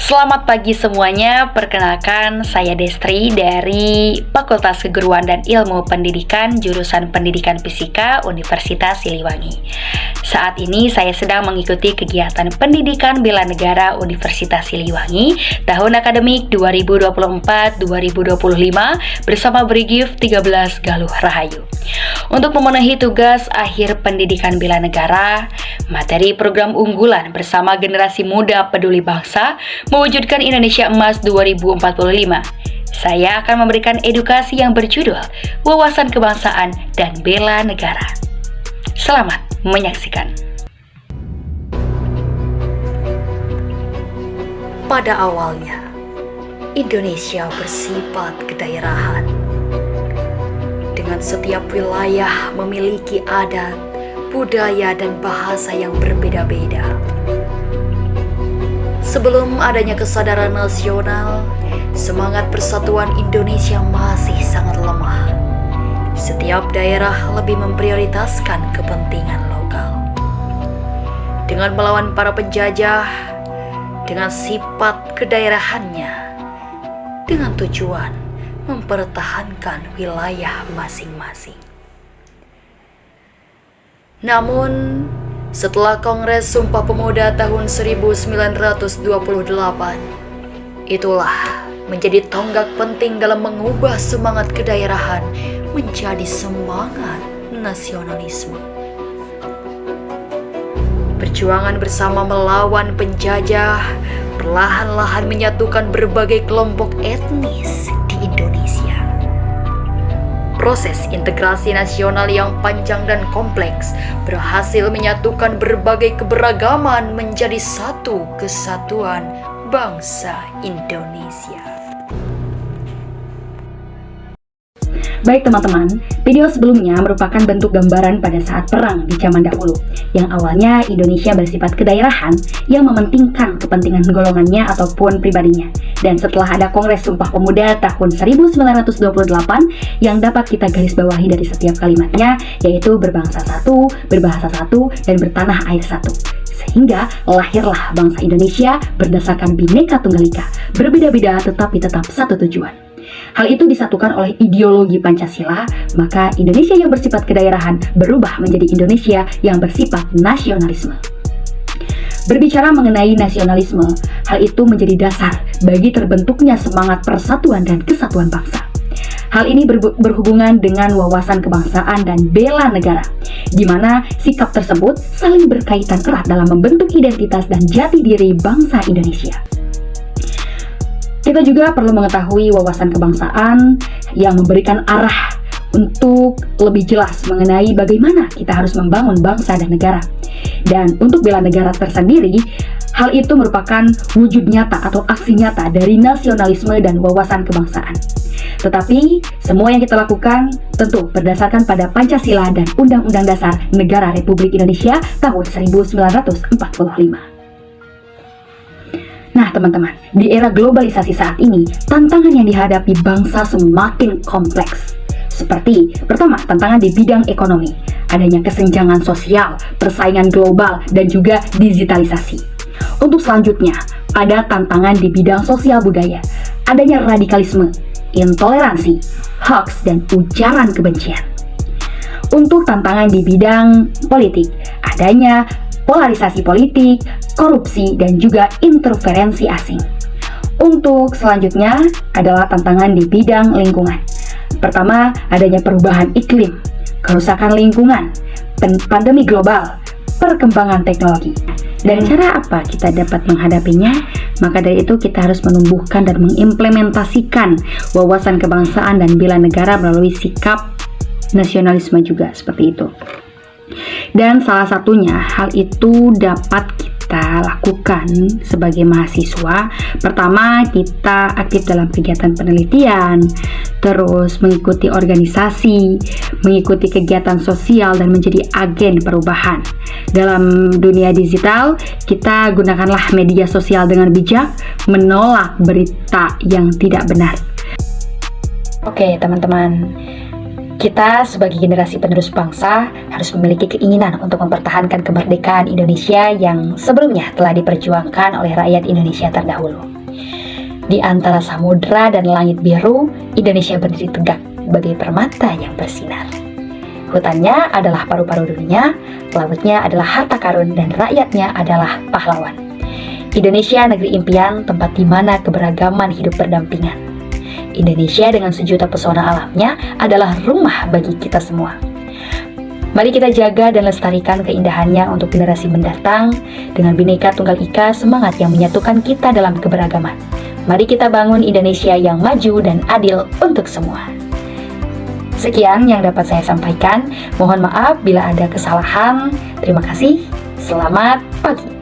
Selamat pagi semuanya, perkenalkan saya Destri dari Fakultas Keguruan dan Ilmu Pendidikan jurusan Pendidikan Fisika Universitas Siliwangi. Saat ini saya sedang mengikuti kegiatan Pendidikan Bela Negara Universitas Siliwangi tahun akademik 2024-2025 bersama Brigif 13 Galuh Rahayu. Untuk memenuhi tugas akhir pendidikan bela negara, materi program unggulan bersama generasi muda peduli bangsa mewujudkan Indonesia Emas 2045. Saya akan memberikan edukasi yang berjudul Wawasan Kebangsaan dan Bela Negara. Selamat menyaksikan. Pada awalnya, Indonesia bersifat kedaerahan. Dengan setiap wilayah memiliki adat, budaya, dan bahasa yang berbeda-beda. Sebelum adanya kesadaran nasional, semangat persatuan Indonesia masih sangat lemah. Setiap daerah lebih memprioritaskan kepentingan lokal. Dengan melawan para penjajah, dengan sifat kedaerahannya, dengan tujuan mempertahankan wilayah masing-masing. Namun, setelah Kongres Sumpah Pemuda tahun 1928, itulah menjadi tonggak penting dalam mengubah semangat kedaerahan menjadi semangat nasionalisme. Perjuangan bersama melawan penjajah perlahan-lahan menyatukan berbagai kelompok etnis di Indonesia. Proses integrasi nasional yang panjang dan kompleks berhasil menyatukan berbagai keberagaman menjadi satu kesatuan bangsa Indonesia. Baik teman-teman, video sebelumnya merupakan bentuk gambaran pada saat perang di zaman dahulu, yang awalnya Indonesia bersifat kedaerahan yang mementingkan kepentingan golongannya ataupun pribadinya. Dan setelah ada Kongres Sumpah Pemuda tahun 1928 yang dapat kita garis bawahi dari setiap kalimatnya, yaitu berbangsa satu, berbahasa satu, dan bertanah air satu. Sehingga lahirlah bangsa Indonesia berdasarkan Bhinneka Tunggal Ika, berbeda-beda tetapi tetap satu tujuan. Hal itu disatukan oleh ideologi Pancasila, maka Indonesia yang bersifat kedaerahan berubah menjadi Indonesia yang bersifat nasionalisme. Berbicara mengenai nasionalisme, hal itu menjadi dasar bagi terbentuknya semangat persatuan dan kesatuan bangsa. Hal ini berhubungan dengan wawasan kebangsaan dan bela negara, di mana sikap tersebut saling berkaitan erat dalam membentuk identitas dan jati diri bangsa Indonesia. Kita juga perlu mengetahui wawasan kebangsaan yang memberikan arah untuk lebih jelas mengenai bagaimana kita harus membangun bangsa dan negara. Dan untuk bela negara tersendiri, hal itu merupakan wujud nyata atau aksi nyata dari nasionalisme dan wawasan kebangsaan. Tetapi, semua yang kita lakukan tentu berdasarkan pada Pancasila dan Undang-Undang Dasar Negara Republik Indonesia tahun 1945. Nah teman-teman, di era globalisasi saat ini, tantangan yang dihadapi bangsa semakin kompleks. Seperti, pertama, tantangan di bidang ekonomi, adanya kesenjangan sosial, persaingan global, dan juga digitalisasi. Untuk selanjutnya, ada tantangan di bidang sosial budaya, adanya radikalisme, intoleransi, hoax, dan ujaran kebencian. Untuk tantangan di bidang politik, adanya polarisasi politik, korupsi, dan juga interferensi asing. Untuk selanjutnya adalah tantangan di bidang lingkungan. Pertama, adanya perubahan iklim, kerusakan lingkungan, pandemi global, perkembangan teknologi. Dan cara apa kita dapat menghadapinya? Maka dari itu kita harus menumbuhkan dan mengimplementasikan wawasan kebangsaan dan bela negara melalui sikap nasionalisme juga seperti itu. Dan salah satunya hal itu dapat kita lakukan sebagai mahasiswa. Pertama, kita aktif dalam kegiatan penelitian, terus mengikuti organisasi, mengikuti kegiatan sosial, dan menjadi agen perubahan. Dalam dunia digital, kita gunakanlah media sosial dengan bijak, menolak berita yang tidak benar. Oke teman-teman, Kita sebagai generasi penerus bangsa harus memiliki keinginan untuk mempertahankan kemerdekaan Indonesia yang sebelumnya telah diperjuangkan oleh rakyat Indonesia terdahulu. Di antara samudera dan langit biru, Indonesia berdiri tegak bagai permata yang bersinar. Hutannya adalah paru-paru dunia, lautnya adalah harta karun, dan rakyatnya adalah pahlawan. Indonesia negeri impian, tempat di mana keberagaman hidup berdampingan. Indonesia dengan sejuta pesona alamnya adalah rumah bagi kita semua. Mari kita jaga dan lestarikan keindahannya untuk generasi mendatang dengan Bhinneka Tunggal Ika, semangat yang menyatukan kita dalam keberagaman. Mari kita bangun Indonesia yang maju dan adil untuk semua. Sekian yang dapat saya sampaikan. Mohon maaf bila ada kesalahan. Terima kasih. Selamat pagi.